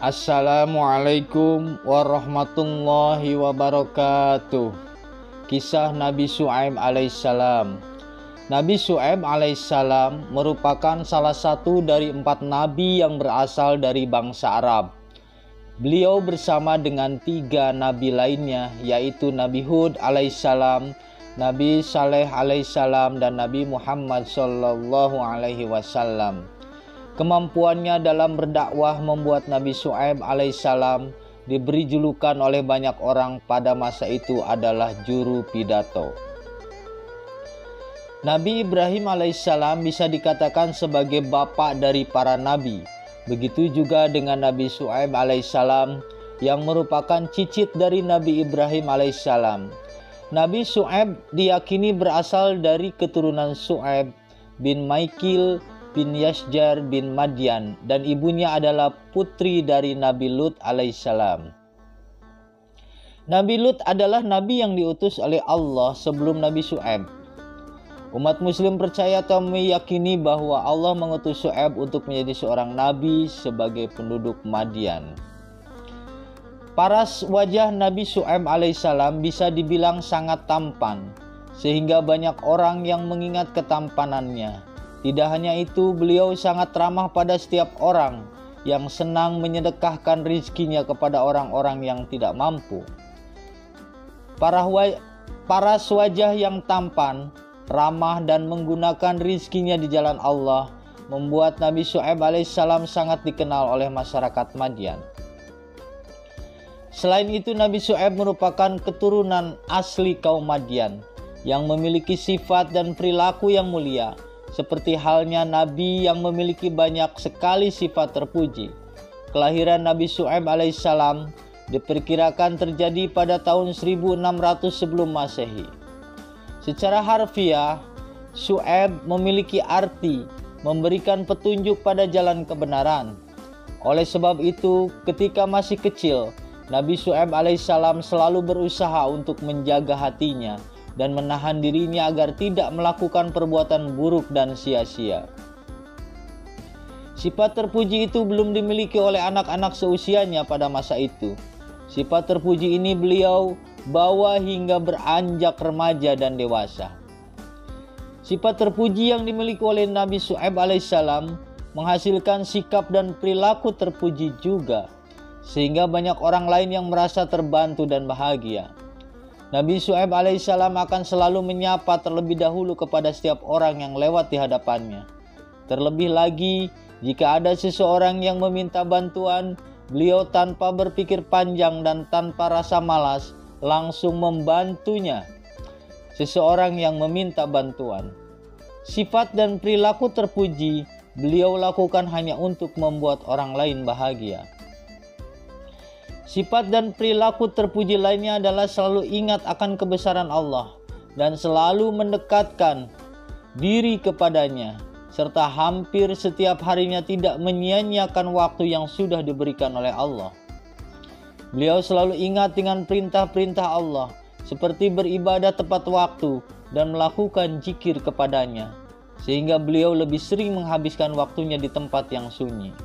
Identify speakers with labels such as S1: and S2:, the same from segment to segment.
S1: Assalamualaikum warahmatullahi wabarakatuh. Kisah Nabi Syu'aib alaihissalam. Nabi Syu'aib alaihissalam merupakan salah satu dari 4 nabi yang berasal dari bangsa Arab. Beliau bersama dengan 3 nabi lainnya, yaitu Nabi Hud alaihissalam, Nabi Saleh alaihissalam, dan Nabi Muhammad sallallahu alaihi wasallam. Kemampuannya dalam berdakwah membuat Nabi Syu'aib alaihissalam diberi julukan oleh banyak orang pada masa itu adalah juru pidato. Nabi Ibrahim alaihissalam bisa dikatakan sebagai bapak dari para nabi. Begitu juga dengan Nabi Syu'aib alaihissalam yang merupakan cicit dari Nabi Ibrahim alaihissalam. Nabi Syu'aib diyakini berasal dari keturunan Syu'aib bin Maikil bin Yasjar bin Madian, dan ibunya adalah putri dari Nabi Lut alaihissalam. Nabi Lut adalah nabi yang diutus oleh Allah sebelum Nabi Syu'aib. Umat muslim percaya atau meyakini bahwa Allah mengutus Syu'aib untuk menjadi seorang nabi sebagai penduduk Madian. Paras wajah Nabi Syu'aib alaihissalam bisa dibilang sangat tampan, sehingga banyak orang yang mengingat ketampanannya. Tidak hanya itu, beliau sangat ramah pada setiap orang yang senang menyedekahkan rizkinya kepada orang-orang yang tidak mampu. Paras wajah yang tampan, ramah, dan menggunakan rizkinya di jalan Allah membuat Nabi Syu'aib alaihissalam sangat dikenal oleh masyarakat Madian. Selain itu, Nabi Syu'aib merupakan keturunan asli kaum Madian yang memiliki sifat dan perilaku yang mulia, seperti halnya Nabi yang memiliki banyak sekali sifat terpuji. Kelahiran Nabi Syu'aib alaihissalam diperkirakan terjadi pada tahun 1600 sebelum Masehi. Secara harfiah, Syu'aib memiliki arti memberikan petunjuk pada jalan kebenaran. Oleh sebab itu, ketika masih kecil, Nabi Syu'aib alaihissalam selalu berusaha untuk menjaga hatinya dan menahan dirinya agar tidak melakukan perbuatan buruk dan sia-sia. Sifat terpuji itu belum dimiliki oleh anak-anak seusianya pada masa itu. Sifat terpuji ini beliau bawa hingga beranjak remaja dan dewasa. Sifat terpuji yang dimiliki oleh Nabi Syu'aib alaihissalam menghasilkan sikap dan perilaku terpuji juga, sehingga banyak orang lain yang merasa terbantu dan bahagia. Nabi Syu'aib alaihissalam akan selalu menyapa terlebih dahulu kepada setiap orang yang lewat di hadapannya. Terlebih lagi, jika ada seseorang yang meminta bantuan, beliau tanpa berpikir panjang dan tanpa rasa malas langsung membantunya. Seseorang yang meminta bantuan. Sifat dan perilaku terpuji beliau lakukan hanya untuk membuat orang lain bahagia. Sifat dan perilaku terpuji lainnya adalah selalu ingat akan kebesaran Allah dan selalu mendekatkan diri kepadanya, serta hampir setiap harinya tidak menyia-nyiakan waktu yang sudah diberikan oleh Allah. Beliau selalu ingat dengan perintah-perintah Allah, seperti beribadah tepat waktu dan melakukan zikir kepadanya, sehingga beliau lebih sering menghabiskan waktunya di tempat yang sunyi.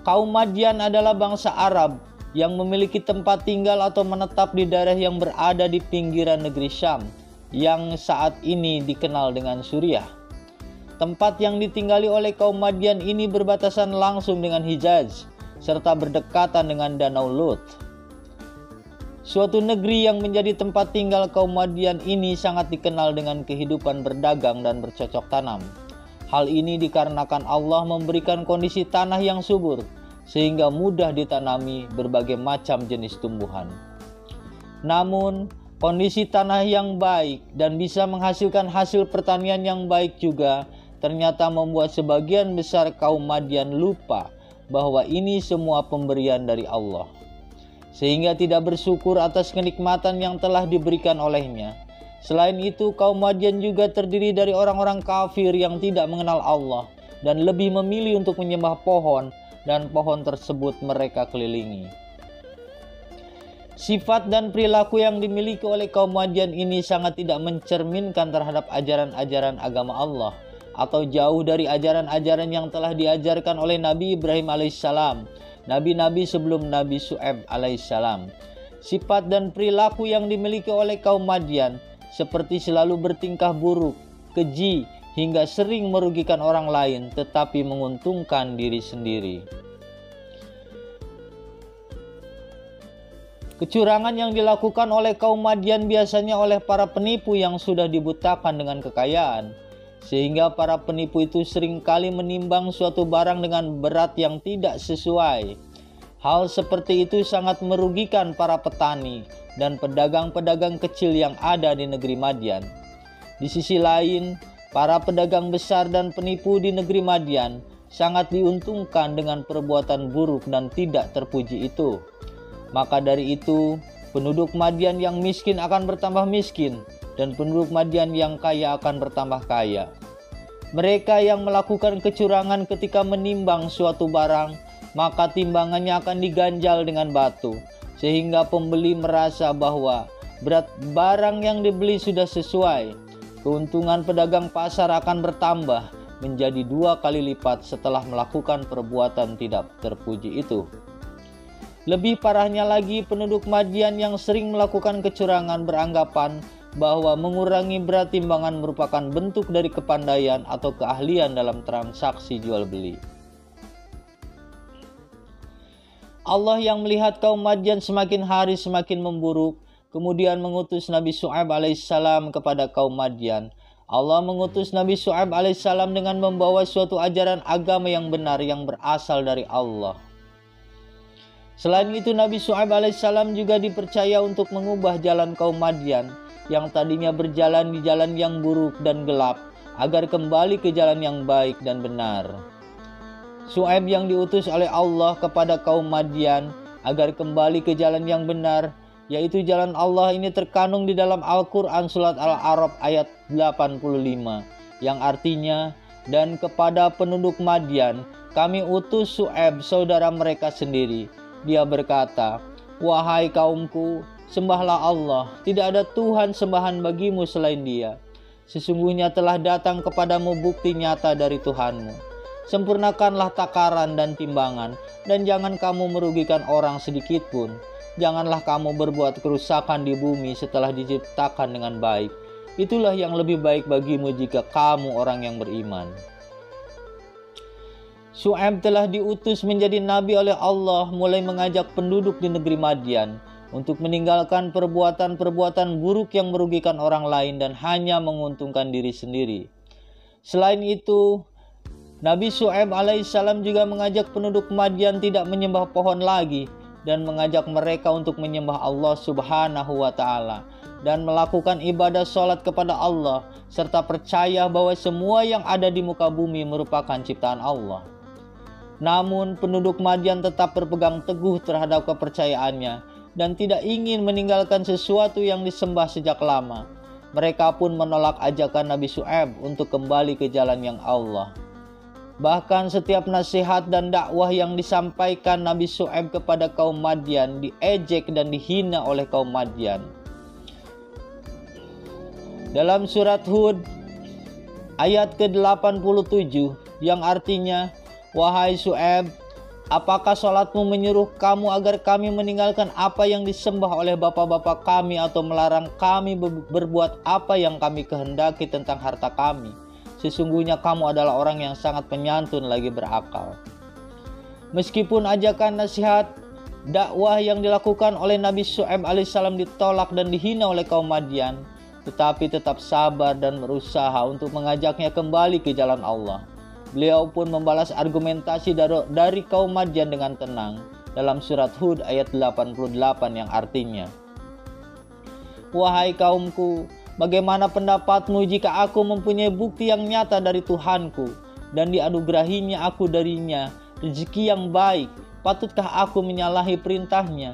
S1: Kaum Madian adalah bangsa Arab yang memiliki tempat tinggal atau menetap di daerah yang berada di pinggiran negeri Syam yang saat ini dikenal dengan Suriah. Tempat yang ditinggali oleh kaum Madian ini berbatasan langsung dengan Hijaz serta berdekatan dengan Danau Lut. Suatu negeri yang menjadi tempat tinggal kaum Madian ini sangat dikenal dengan kehidupan berdagang dan bercocok tanam. Hal ini dikarenakan Allah memberikan kondisi tanah yang subur, sehingga mudah ditanami berbagai macam jenis tumbuhan. Namun, kondisi tanah yang baik dan bisa menghasilkan hasil pertanian yang baik juga ternyata membuat sebagian besar kaum Madian lupa bahwa ini semua pemberian dari Allah, sehingga tidak bersyukur atas kenikmatan yang telah diberikan olehnya. Selain itu, kaum Madian juga terdiri dari orang-orang kafir yang tidak mengenal Allah dan lebih memilih untuk menyembah pohon, dan pohon tersebut mereka kelilingi. Sifat dan perilaku yang dimiliki oleh kaum Madian ini sangat tidak mencerminkan terhadap ajaran-ajaran agama Allah, atau jauh dari ajaran-ajaran yang telah diajarkan oleh Nabi Ibrahim alaihissalam nabi-nabi sebelum Nabi Syu'aib alaihissalam. Sifat dan perilaku yang dimiliki oleh kaum Madian seperti selalu bertingkah buruk, keji, hingga sering merugikan orang lain tetapi menguntungkan diri sendiri. Kecurangan yang dilakukan oleh kaum Madian biasanya oleh para penipu yang sudah dibutakan dengan kekayaan, sehingga para penipu itu seringkali menimbang suatu barang dengan berat yang tidak sesuai. Hal seperti itu sangat merugikan para petani dan pedagang-pedagang kecil yang ada di negeri Madian. Di sisi lain, para pedagang besar dan penipu di negeri Madian sangat diuntungkan dengan perbuatan buruk dan tidak terpuji itu. Maka dari itu, penduduk Madian yang miskin akan bertambah miskin, dan penduduk Madian yang kaya akan bertambah kaya. Mereka yang melakukan kecurangan ketika menimbang suatu barang, maka timbangannya akan diganjal dengan batu, sehingga pembeli merasa bahwa berat barang yang dibeli sudah sesuai. Keuntungan pedagang pasar akan bertambah menjadi 2 kali lipat setelah melakukan perbuatan tidak terpuji itu. Lebih parahnya lagi, penduduk Madian yang sering melakukan kecurangan beranggapan bahwa mengurangi berat timbangan merupakan bentuk dari kepandaian atau keahlian dalam transaksi jual beli. Allah yang melihat kaum Madian semakin hari semakin memburuk, kemudian mengutus Nabi Syu'aib alaihissalam kepada kaum Madian. Allah mengutus Nabi Syu'aib alaihissalam dengan membawa suatu ajaran agama yang benar yang berasal dari Allah. Selain itu, Nabi Syu'aib alaihissalam juga dipercaya untuk mengubah jalan kaum Madian yang tadinya berjalan di jalan yang buruk dan gelap agar kembali ke jalan yang baik dan benar. Syu'aib yang diutus oleh Allah kepada kaum Madian agar kembali ke jalan yang benar, yaitu jalan Allah, ini terkandung di dalam Al-Quran Surat Al-A'raf ayat 85 yang artinya, dan kepada penduduk Madian kami utus Syu'aib saudara mereka sendiri. Dia berkata, wahai kaumku, sembahlah Allah, tidak ada Tuhan sembahan bagimu selain Dia. Sesungguhnya telah datang kepadamu bukti nyata dari Tuhanmu. Sempurnakanlah takaran dan timbangan, dan jangan kamu merugikan orang sedikit pun. Janganlah kamu berbuat kerusakan di bumi setelah diciptakan dengan baik. Itulah yang lebih baik bagimu jika kamu orang yang beriman. Syu'aib telah diutus menjadi nabi oleh Allah, mulai mengajak penduduk di negeri Madian untuk meninggalkan perbuatan-perbuatan buruk yang merugikan orang lain dan hanya menguntungkan diri sendiri. Selain itu, Nabi Syu'aib alaihissalam juga mengajak penduduk Madian tidak menyembah pohon lagi dan mengajak mereka untuk menyembah Allah Subhanahu wa Ta'ala dan melakukan ibadah sholat kepada Allah, serta percaya bahwa semua yang ada di muka bumi merupakan ciptaan Allah. Namun penduduk Madian tetap berpegang teguh terhadap kepercayaannya dan tidak ingin meninggalkan sesuatu yang disembah sejak lama. Mereka pun menolak ajakan Nabi Syu'aib untuk kembali ke jalan yang Allah. Bahkan setiap nasihat dan dakwah yang disampaikan Nabi Syu'aib kepada kaum Madian diejek dan dihina oleh kaum Madian. Dalam surat Hud ayat ke-87 yang artinya, wahai Syu'aib, apakah sholatmu menyuruh kamu agar kami meninggalkan apa yang disembah oleh bapak-bapak kami atau melarang kami berbuat apa yang kami kehendaki tentang harta kami? Sesungguhnya kamu adalah orang yang sangat penyantun lagi berakal. Meskipun ajakan nasihat dakwah yang dilakukan oleh Nabi Syu'aib alaihissalam ditolak dan dihina oleh kaum Madian, tetapi tetap sabar dan berusaha untuk mengajaknya kembali ke jalan Allah. Beliau pun membalas argumentasi dari kaum Madian dengan tenang dalam surat Hud ayat 88 yang artinya, wahai kaumku, bagaimana pendapatmu jika aku mempunyai bukti yang nyata dari Tuhanku dan dianugerahinya aku darinya rezeki yang baik? Patutkah aku menyalahi perintahnya?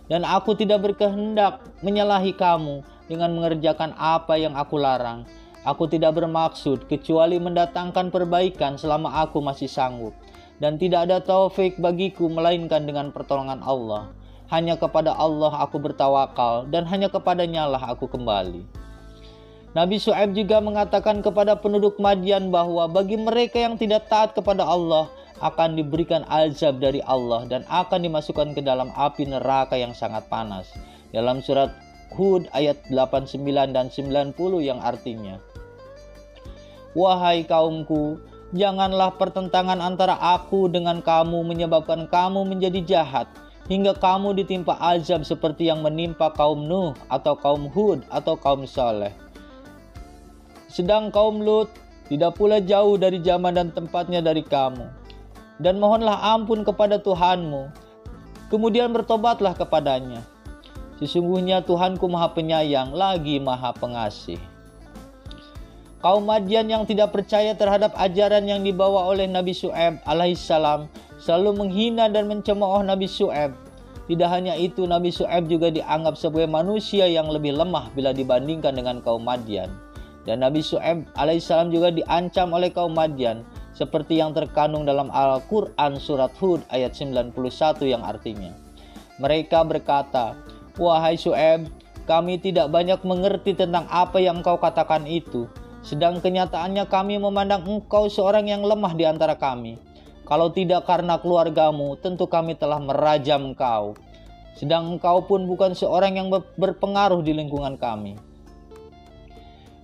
S1: Dan aku tidak berkehendak menyalahi kamu dengan mengerjakan apa yang aku larang. Aku tidak bermaksud kecuali mendatangkan perbaikan selama aku masih sanggup. Dan tidak ada taufik bagiku melainkan dengan pertolongan Allah. Hanya kepada Allah aku bertawakal dan hanya kepadanya lah aku kembali. Nabi Syu'aib juga mengatakan kepada penduduk Madian bahwa bagi mereka yang tidak taat kepada Allah akan diberikan azab dari Allah dan akan dimasukkan ke dalam api neraka yang sangat panas. Dalam surat Hud ayat 89 dan 90 yang artinya, wahai kaumku, janganlah pertentangan antara aku dengan kamu menyebabkan kamu menjadi jahat, hingga kamu ditimpa azab seperti yang menimpa kaum Nuh atau kaum Hud atau kaum Saleh. Sedang kaum Lut tidak pula jauh dari zaman dan tempatnya dari kamu. Dan mohonlah ampun kepada Tuhanmu, kemudian bertobatlah kepadanya. Sesungguhnya Tuhanku Maha Penyayang lagi Maha Pengasih. Kaum Madian yang tidak percaya terhadap ajaran yang dibawa oleh Nabi Syu'aib alaihissalam selalu menghina dan mencemooh Nabi Syu'aib. Tidak hanya itu, Nabi Syu'aib juga dianggap sebagai manusia yang lebih lemah bila dibandingkan dengan kaum Madian. Dan Nabi Syu'aib alaihissalam juga diancam oleh kaum Madian, seperti yang terkandung dalam Al-Quran surat Hud ayat 91 yang artinya, mereka berkata, wahai Syu'aib, kami tidak banyak mengerti tentang apa yang engkau katakan itu, sedang kenyataannya kami memandang engkau seorang yang lemah di antara kami. Kalau tidak karena keluargamu, tentu kami telah merajam engkau, sedang engkau pun bukan seorang yang berpengaruh di lingkungan kami.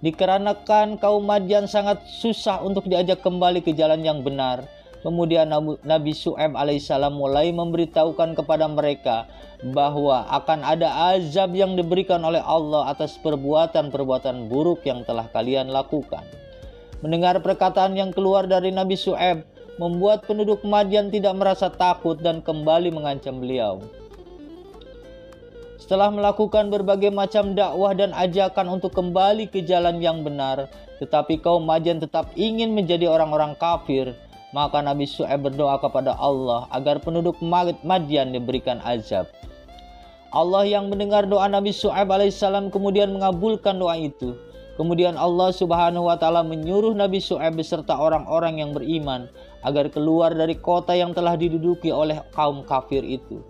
S1: Dikarenakan kaum Madian sangat susah untuk diajak kembali ke jalan yang benar, kemudian Nabi Syu'aib alaihissalam mulai memberitahukan kepada mereka bahwa akan ada azab yang diberikan oleh Allah atas perbuatan-perbuatan buruk yang telah kalian lakukan. Mendengar perkataan yang keluar dari Nabi Syu'aib membuat penduduk Madian tidak merasa takut dan kembali mengancam beliau. Setelah melakukan berbagai macam dakwah dan ajakan untuk kembali ke jalan yang benar, tetapi kaum Madian tetap ingin menjadi orang-orang kafir, maka Nabi Syu'aib berdoa kepada Allah agar penduduk Madian diberikan azab. Allah yang mendengar doa Nabi Syu'aib alaihissalam kemudian mengabulkan doa itu. Kemudian Allah subhanahu wa ta'ala menyuruh Nabi Syu'aib beserta orang-orang yang beriman agar keluar dari kota yang telah diduduki oleh kaum kafir itu.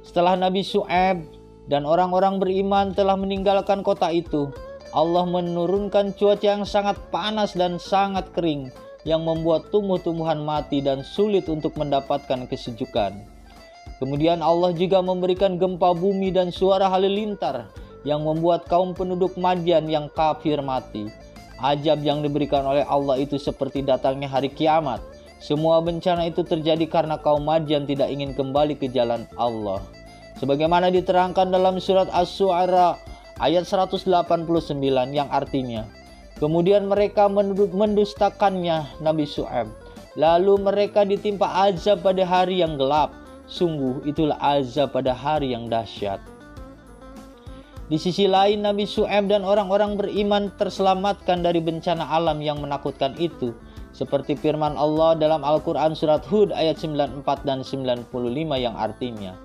S1: Setelah Nabi Syu'aib dan orang-orang beriman telah meninggalkan kota itu, Allah menurunkan cuaca yang sangat panas dan sangat kering yang membuat tumbuh-tumbuhan mati dan sulit untuk mendapatkan kesejukan. Kemudian Allah juga memberikan gempa bumi dan suara halilintar yang membuat kaum penduduk Madian yang kafir mati. Azab yang diberikan oleh Allah itu seperti datangnya hari kiamat. Semua bencana itu terjadi karena kaum Madian tidak ingin kembali ke jalan Allah. Sebagaimana diterangkan dalam surat Asy-Syu'ara ayat 189 yang artinya, kemudian mereka mendustakannya Nabi Syu'aib, lalu mereka ditimpa azab pada hari yang gelap. Sungguh itulah azab pada hari yang dahsyat. Di sisi lain, Nabi Syu'aib dan orang-orang beriman terselamatkan dari bencana alam yang menakutkan itu, seperti firman Allah dalam Al-Quran surat Hud ayat 94 dan 95 yang artinya,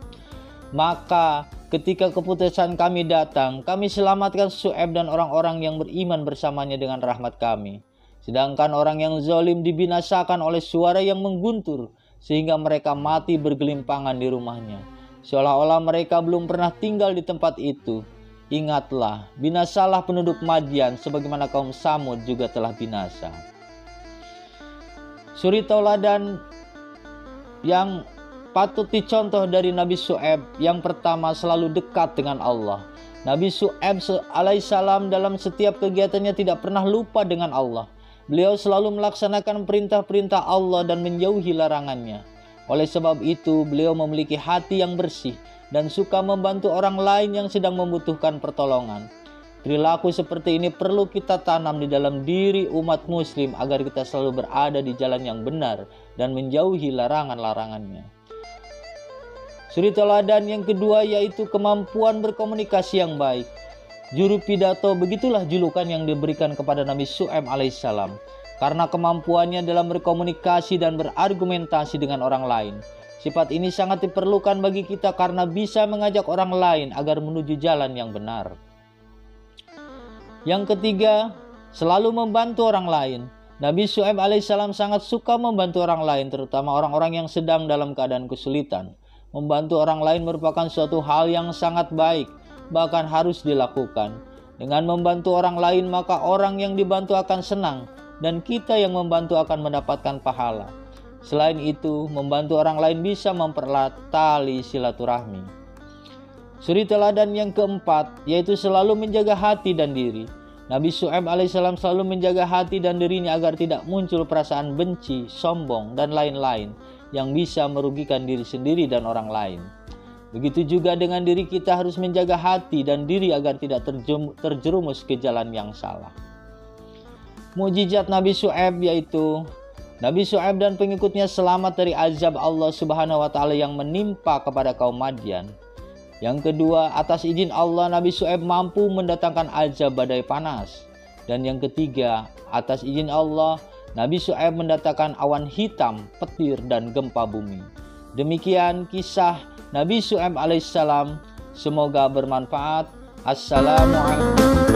S1: maka ketika keputusan kami datang, kami selamatkan Syu'aib dan orang-orang yang beriman bersamanya dengan rahmat kami. Sedangkan orang yang zalim dibinasakan oleh suara yang mengguntur, sehingga mereka mati bergelimpangan di rumahnya, seolah-olah mereka belum pernah tinggal di tempat itu. Ingatlah, binasalah penduduk Madian sebagaimana kaum Samud juga telah binasa. Suri tauladan yang patut dicontoh dari Nabi Syu'aib, yang pertama selalu dekat dengan Allah. Nabi Syu'aib alaihissalam dalam setiap kegiatannya tidak pernah lupa dengan Allah. Beliau selalu melaksanakan perintah-perintah Allah dan menjauhi larangannya. Oleh sebab itu, beliau memiliki hati yang bersih dan suka membantu orang lain yang sedang membutuhkan pertolongan. Perilaku seperti ini perlu kita tanam di dalam diri umat muslim agar kita selalu berada di jalan yang benar dan menjauhi larangan-larangannya. Suri tauladan yang kedua yaitu kemampuan berkomunikasi yang baik. Juru pidato, begitulah julukan yang diberikan kepada Nabi Syu'aib alaihissalam, karena kemampuannya dalam berkomunikasi dan berargumentasi dengan orang lain. Sifat ini sangat diperlukan bagi kita karena bisa mengajak orang lain agar menuju jalan yang benar. Yang ketiga, selalu membantu orang lain. Nabi Syu'aib alaihissalam sangat suka membantu orang lain, terutama orang-orang yang sedang dalam keadaan kesulitan. Membantu orang lain merupakan suatu hal yang sangat baik, bahkan harus dilakukan. Dengan membantu orang lain, maka orang yang dibantu akan senang, dan kita yang membantu akan mendapatkan pahala. Selain itu, membantu orang lain bisa mempererat tali silaturahmi. Suri teladan yang keempat, yaitu selalu menjaga hati dan diri. Nabi Syuaib alaihissalam selalu menjaga hati dan dirinya agar tidak muncul perasaan benci, sombong, dan lain-lain yang bisa merugikan diri sendiri dan orang lain. Begitu juga dengan diri kita harus menjaga hati dan diri agar tidak terjerumus ke jalan yang salah. Mukjizat Nabi Syuaib yaitu Nabi Syuaib dan pengikutnya selamat dari azab Allah Subhanahu wa taala yang menimpa kepada kaum Madian. Yang kedua, atas izin Allah Nabi Syuaib mampu mendatangkan azab badai panas. Dan yang ketiga, atas izin Allah Nabi Syuaib mendatangkan awan hitam, petir, dan gempa bumi. Demikian kisah Nabi Syuaib alaihissalam. Semoga bermanfaat. Assalamualaikum.